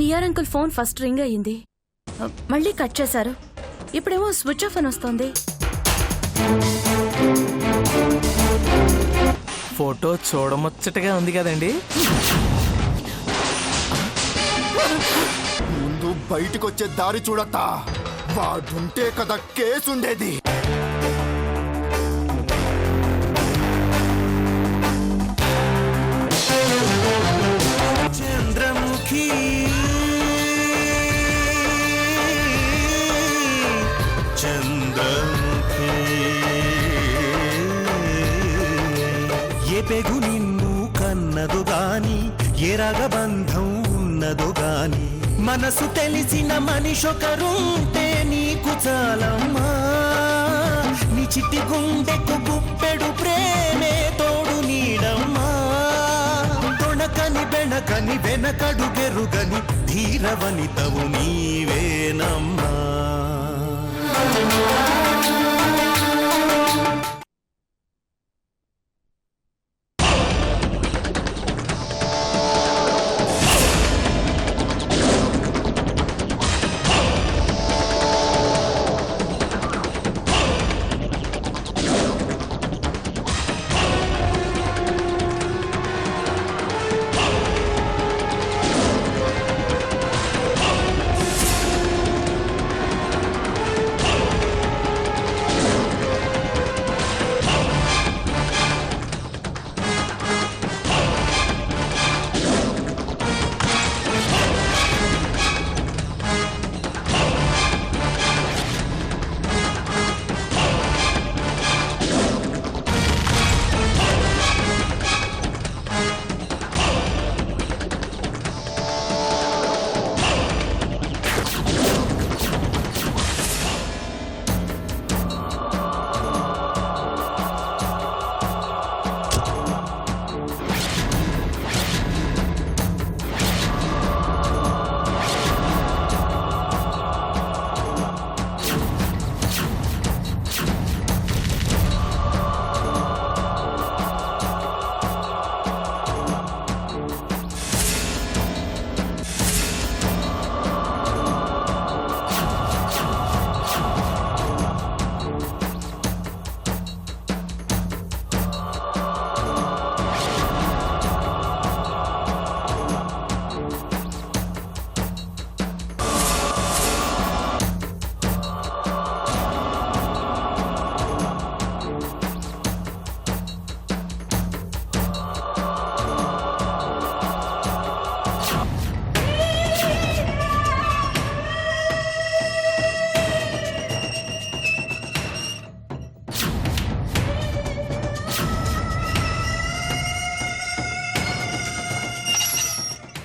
PR uncle phone first ring అయ్యింది, మళ్ళీ cut చేశారు. ఇప్పుడేమో స్విచ్ ఆఫ్ అని వస్తోంది. ఫోటో చూడముచ్చటగా ఉంది కదండి. ముందు బయటికొచ్చే దారి చూడతా, వాడుంటే కదా కేసుండేది. చంద్రముఖి చంద్రముఖి ఏ పెగు నిన్ను కన్నదు గాని, ఏ రగబంధం ఉన్నదో గాని, మనసు తెలిసిన మనిషొకరుంటే నీకు చాలమ్మా. నీ చిట్టి గుండెకు గుప్పెడు ప్రేమే తోడు నీడమ్మా. తొణకని బెణకని వెనకడు గెరుగని ధీరవనితవు నీవేనమ్మా.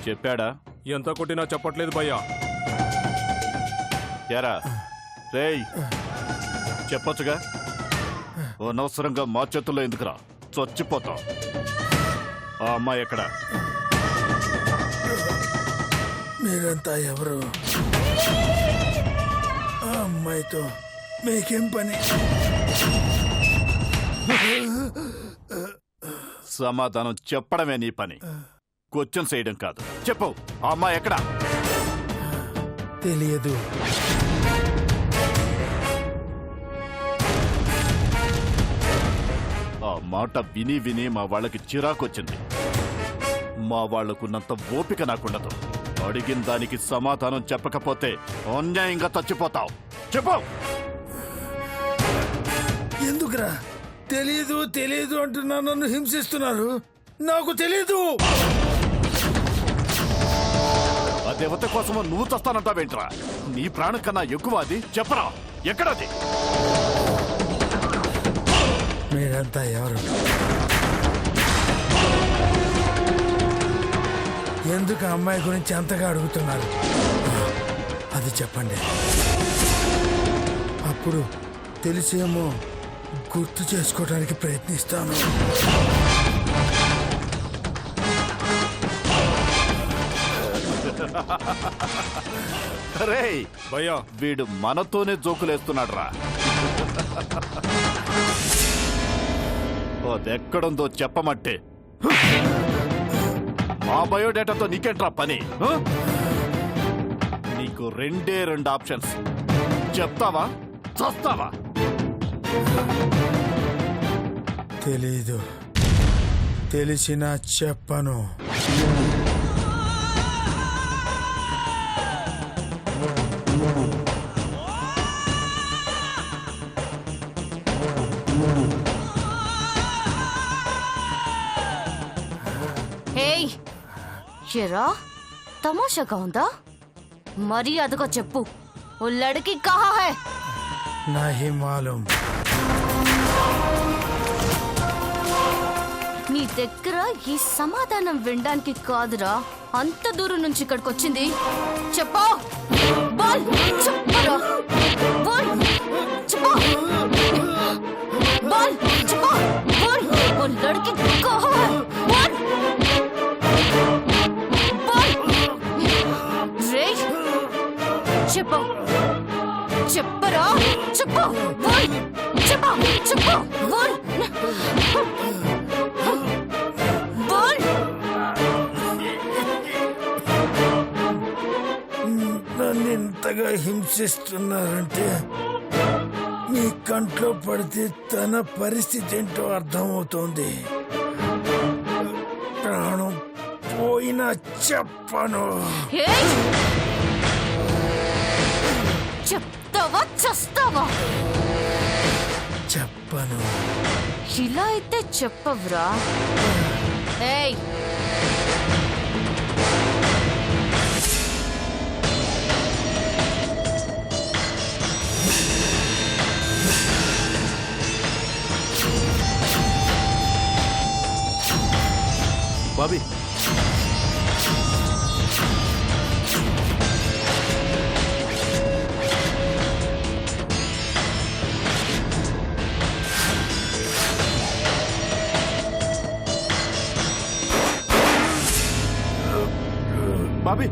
చెప్పాడా? ఎంత కొట్టినా చెప్పట్లేదు భయ్యా. ఎరా రేయ్, చెప్పొచ్చుగా. అనవసరంగా మా చేతుల్లో ఎందుకురా? చచ్చిపోతాం. ఆ అమ్మాయి ఎక్కడ? మీరంతా ఎవరు? ఆ అమ్మాయితో మీకేం పని? సమాధానం చెప్పడమే నీ పని, క్వశ్చన్ చేయడం కాదు. చెప్పు, ఆ అమ్మాయి ఎక్కడ? తెలియదు. ఆ మాట విని విని మా వాళ్ళకి చిరాకొచ్చింది. మా వాళ్లకున్నంత ఓపిక నాకుండదు. అడిగిన దానికి సమాధానం చెప్పకపోతే అన్యాయంగా చచ్చిపోతావు. చెప్పు. ఎందుకురా తెలీదు తెలీదు అంటున్నా నన్ను హింసిస్తున్నారు? నాకు తెలీదు. ఆ దేవత కోసం నువ్వు చస్తానంటావేంట్రా? నీ ప్రాణం కన్నా ఎక్కువ అది. చెప్పరా, ఎక్కడది? మీరంతా ఎవరు? ఎందుకు అమ్మాయి గురించి అంతగా అడుగుతున్నారు? అది చెప్పండి. అప్పుడు తెలిసేమో గుర్తు చేసుకోవడానికి ప్రయత్నిస్తాను. రేయ్ భయ్యా, వీడు మనతోనే జోకులేస్తున్నాడు రా. అదెక్కడుందో చెప్పమంటే మా బయోడేటాతో నీకేంట్రా పని? నీకు రెండే రెండు ఆప్షన్స్. చెప్తావా చస్తావా? తెలీదు, తెలిసినా చెప్పను. హేయ్, ఎరా తమాషాగా ఉందా? మర్యాదగా చెప్పు, ఓ లड़की కహా హై? నాహీ మాలూమ్. నీ దగ్గర ఈ సమాధానం వినడానికి కాదురా అంత దూరం నుంచి ఇక్కడికి వచ్చింది. చెప్పు, బోల్, చెప్పరా, బోల్, చెప్పు, బోల్, చెప్పు, బోల్, ఓ లड़की కహా హై? బోల్, బోల్, రే, చెప్పు, చెప్పరా, చెప్పు, బోల్, చెప్పు, చెప్పు, బోల్, బోల్. నన్ను ఇంతగా హింసిస్తున్నారంటే మీ కంట్లో పడితే తన పరిస్థితి ఏంటో అర్థమవుతోంది. ప్రాణం పోయినా చెప్పను. ఏయ్! చెప్తావా చస్తావా? చెప్పను. ఇలా అయితే చెప్పవురా. ఏయ్, బాబీ, బాబీ,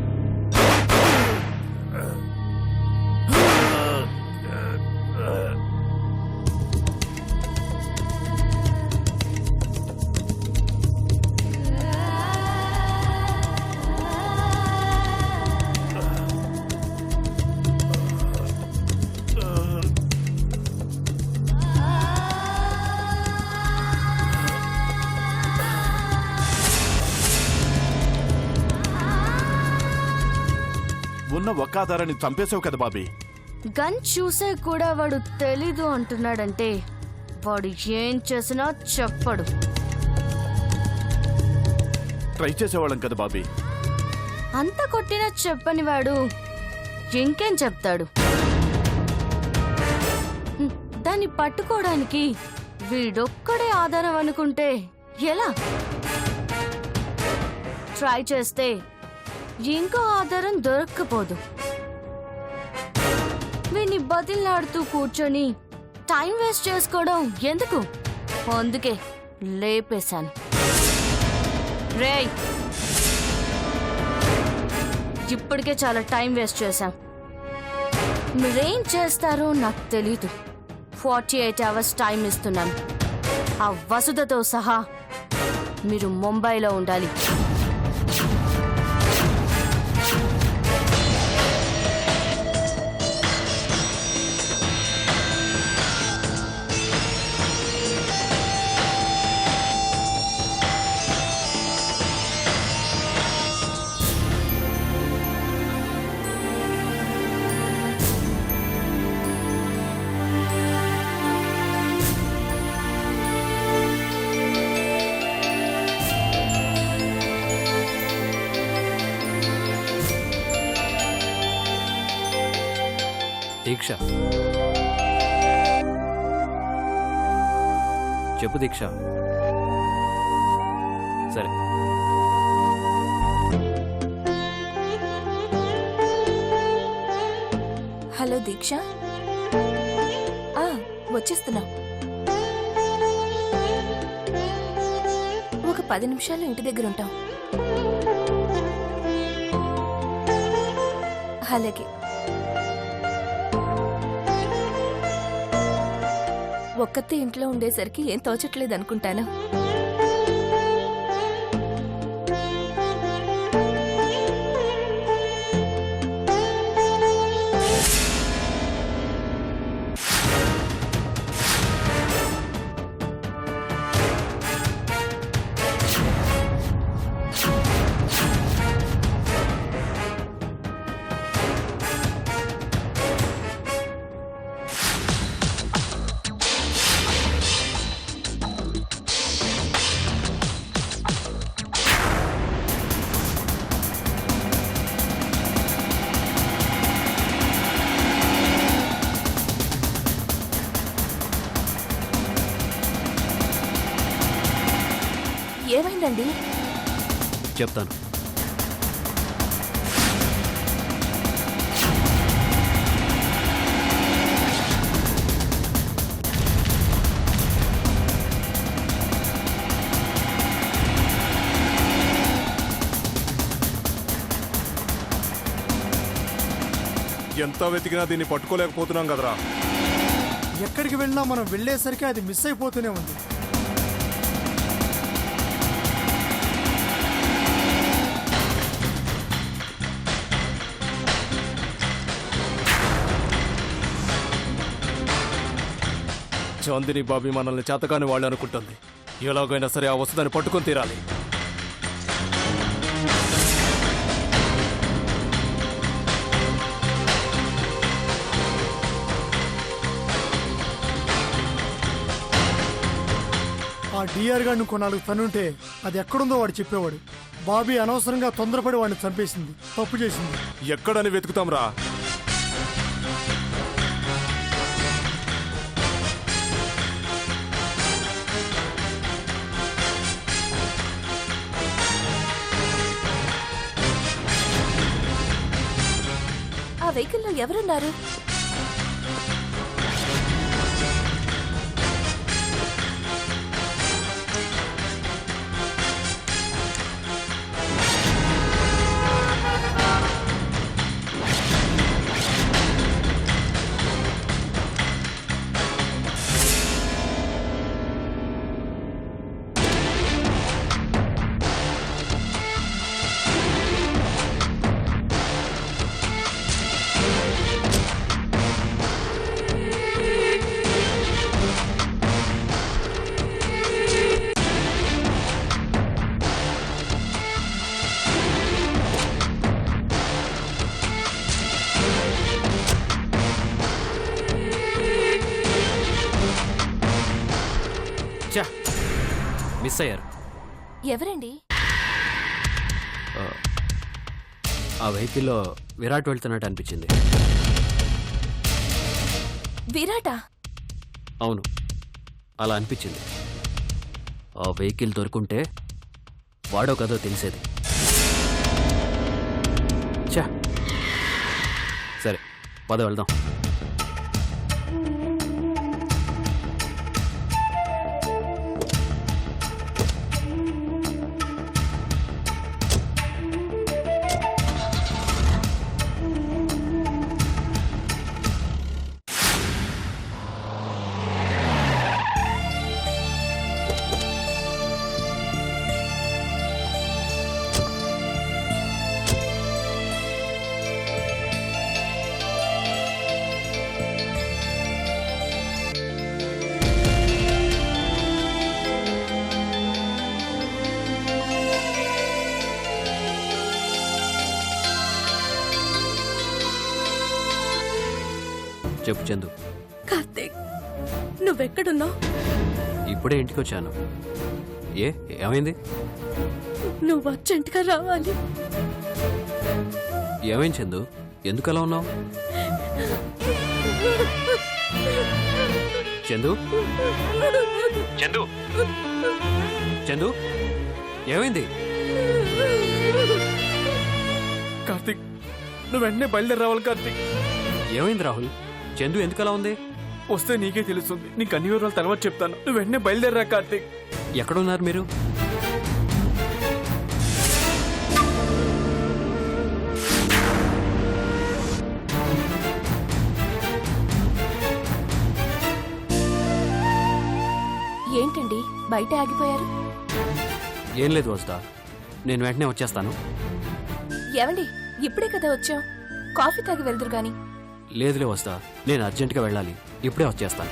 ఉన్న ఒక్క ఆధారాన్ని చంపేశావు కదా బాబీ. గన్ చూసే కూడా వాడు తెలీదు అంటున్నాడంటే వాడు ఏం చేసినా చెప్పడు. ట్రై చేసేవాళ్ళం కదా బాబీ. అంత కొట్టినా చెప్పని వాడు ఇంకేం చెప్తాడు? దాన్ని పట్టుకోవడానికి వీడొక్కడే ఆధారం అనుకుంటే ఎలా? ట్రై చేస్తే ఇంకో ఆధారం దొరక్కపోదు. వీడిని బతిలాడుతూ కూర్చొని టైం వేస్ట్ చేసుకోవడం ఎందుకు? అందుకే లేపేశాను. రేయ్, ఇప్పటికే చాలా టైం వేస్ట్ చేశాం. మీరేం చేస్తారో నాకు తెలీదు. 48 hours టైం ఇస్తున్నాను. ఆ వసుధతో సహా మీరు ముంబైలో ఉండాలి. దీక్ష, చెప్పు దీక్ష. సరే, హలో దీక్ష, వచ్చేస్తున్నా. ఒక 10 నిమిషాలు ఇంటి దగ్గర ఉంటాం. అలాగే. ఒక్కతే ఇంట్లో ఉండేసరికి ఏం తోచట్లేదు అనుకుంటాను. ఏమైందండి? చెప్తాను. ఎంత వెతికినా దీన్ని పట్టుకోలేకపోతున్నాం కదరా. ఎక్కడికి వెళ్ళినా మనం వెళ్ళేసరికి అది మిస్ అయిపోతూనే ఉంది. చాందిని బాబీ మనల్ని చేతకాని వాళ్ళు అనుకుంటుంది. ఎలాగైనా సరే ఆ వస్తుదని పట్టుకొని తీరాలి. ఆ డిఆర్ గాడిని కొన్నాళ్ళకు తనుంటే అది ఎక్కడుందో వాడు చెప్పేవాడు. బాబీ అనవసరంగా తొందరపడి వాడిని చంపేసింది, తప్పు చేసింది. ఎక్కడని వెతుకుతాంరా? ఆ వెహికల్లో ఎవరున్నారు? మిస్ అయ్యారు. ఎవరండి? ఆ వెహికల్లో విరాట్ వెళ్తున్నట్టు అనిపించింది. విరాటా? అవును, అలా అనిపించింది. ఆ వెహికల్ దొరుకుంటే వాడో కదో తెలిసేది. చా, సరే పద వెళ్దాం. చెప్పు చందు. కార్తీక్, నువ్వెక్కడున్నావు? ఇప్పుడే ఇంటికి వచ్చాను. ఏమైంది? నువ్వు అర్జెంట్గా రావాలి. ఏమైంది చందు? ఎందుకు అలా ఉన్నావు? చందు, చందు, చందు, ఏమైంది? కార్తీక్, నువ్వు వెంటనే బయలుదేరి రావాలి. కార్తీక్, ఏమైంది రాహుల్? చందు ఎందుకు అలా ఉంది? వస్తే నీకే తెలుస్తుంది. నీకు అన్ని వివరాలు తర్వాత చెప్తాను. నువ్వు వెంటనే బయలుదేరరా కార్తీక్. ఎక్కడున్నారు మీరు? ఏంటండి బయట ఆగిపోయారు? ఏం లేదు వస్తా, నేను వెంటనే వచ్చేస్తాను. ఏమండి, ఇప్పుడే కదా వచ్చాం, కాఫీ తాగి వెళ్దురు గాని. లేదులే వస్తా, నేను అర్జెంటుగా వెళ్ళాలి. ఇప్పుడే వచ్చేస్తాను.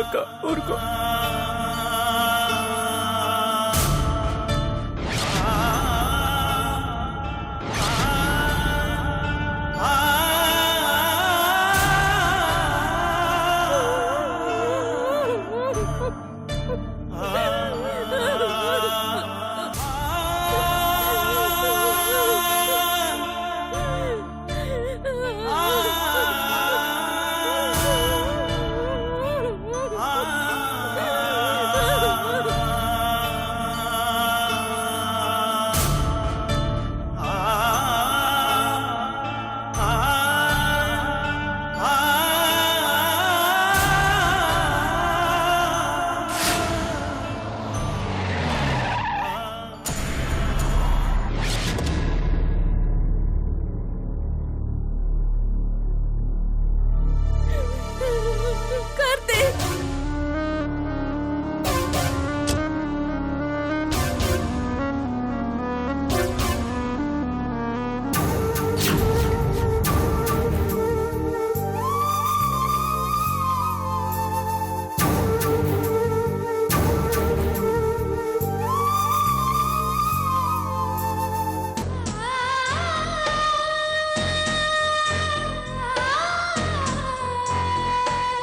ఊరుకో ఊరుకో.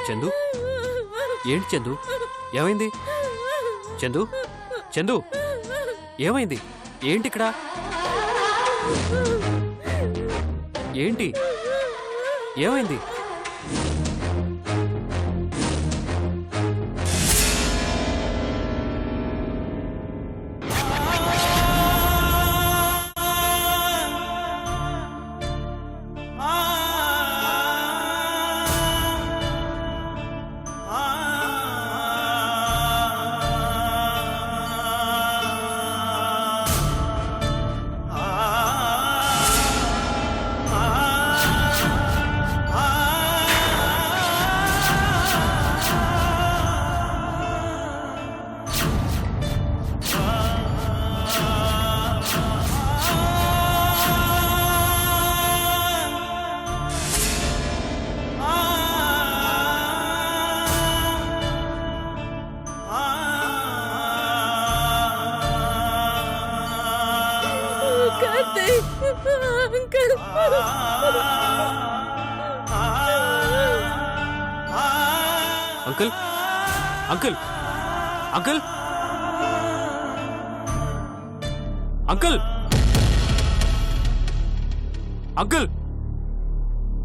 చందు, ఏంటి చందు? ఏమైంది చందు? చందు, ఏమైంది? ఏంటి ఇక్కడ? ఏంటి ఏమైంది? Uncle, uncle, uncle, uncle, uncle,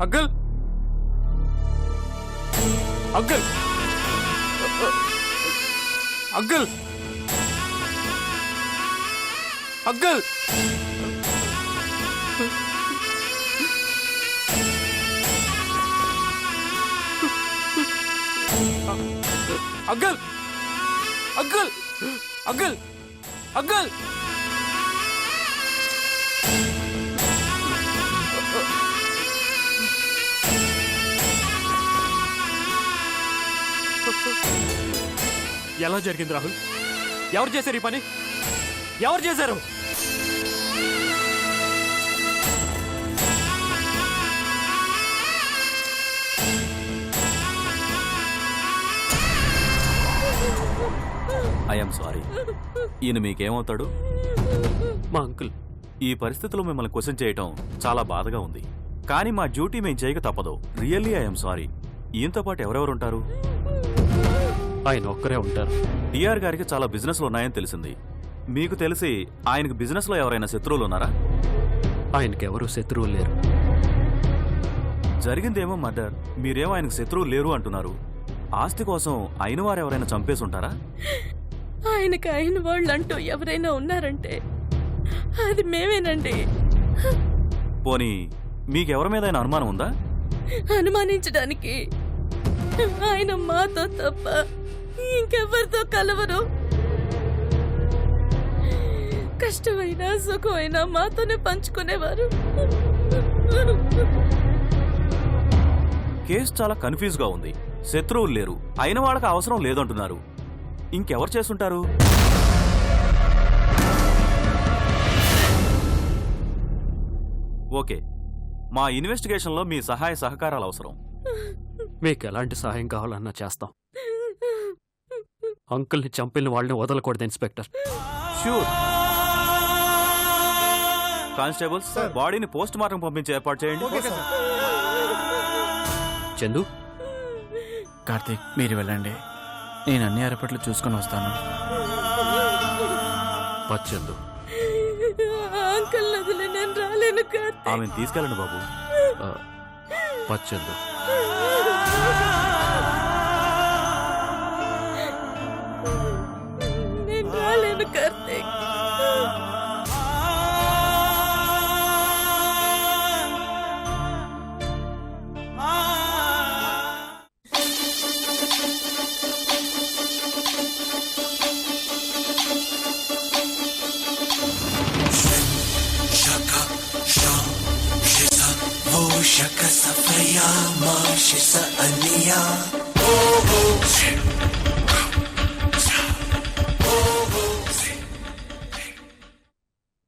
uncle, uncle, uncle, uncle, uncle, uncle, uncle, uncle. ఎలా జరిగింది రాహుల్? ఎవరు చేశారు ఈ పని? ఎవరు చేశారు? I'm sorry. ఈయన మీకేమవుతాడు? మా అంకుల్. ఈ పరిస్థితిలో మిమ్మల్ని క్వశ్చన్ చేయటం చాలా బాధగా ఉంది, కానీ మా డ్యూటీ మేము చేయక తప్పదు. Really I'm sorry. ఈయనతో పాటు ఎవరెవరుంటారు? ఆయన ఒక్కరే ఉంటారు. డిఆర్ గారికి చాలా బిజినెస్లు ఉన్నాయని తెలిసింది. మీకు తెలిసి ఆయనకు బిజినెస్లో ఎవరైనా శత్రువులు ఉన్నారా? ఆయనకెవరూ శత్రువులు లేరు. జరిగిందేమో మర్డర్, మీరేమో ఆయనకు శత్రువులు లేరు అంటున్నారు. ఆస్తి కోసం అయిన వారు ఎవరైనా చంపేసి ఉంటారా? ఆయనకి అయిన వాళ్ళు అంటూ ఎవరైనా ఉన్నారంటే అది మేమేనండి. పోనీ మీకెవరి మీద అనుమానం ఉందా? అనుమానించడానికి ఆయన మాతో తప్ప ఇంకెవరితో కలవరు. కష్టమైనా సుఖమైనా మాతోనే పంచుకునేవారు. కేసు చాలా కన్ఫ్యూజ్ గా ఉంది. శత్రువులు లేరు, అయిన వాళ్ళకి అవసరం లేదంటున్నారు. ఇంకెవరు చేస్తుంటారు? ఓకే, మా ఇన్వెస్టిగేషన్లో మీ సహాయ సహకారాలు అవసరం. మీకు ఎలాంటి సహాయం కావాలన్నా చేస్తాం. అంకుల్ని చంపిన వాళ్ళని వదలకూడదు ఇన్స్పెక్టర్. షూర్. కానిస్టేబుల్స్, బాడీని పోస్ట్ మార్టం పంపించే ఏర్పాటు చేయండి. చందు, కార్తీక్ మీరు వెళ్ళండి, నేను అన్ని ఏర్పాట్లు చూసుకొని వస్తాను. పచ్చందు. అంకుల్ వదిలి నేను రాలేను కార్తీక్. ఆమెను తీసుకెళ్ళండి బాబు. పచ్చందు. నేను రాలేను Karthik. Shaka Safaya, Ma Shisa Aniya. Oh, oh.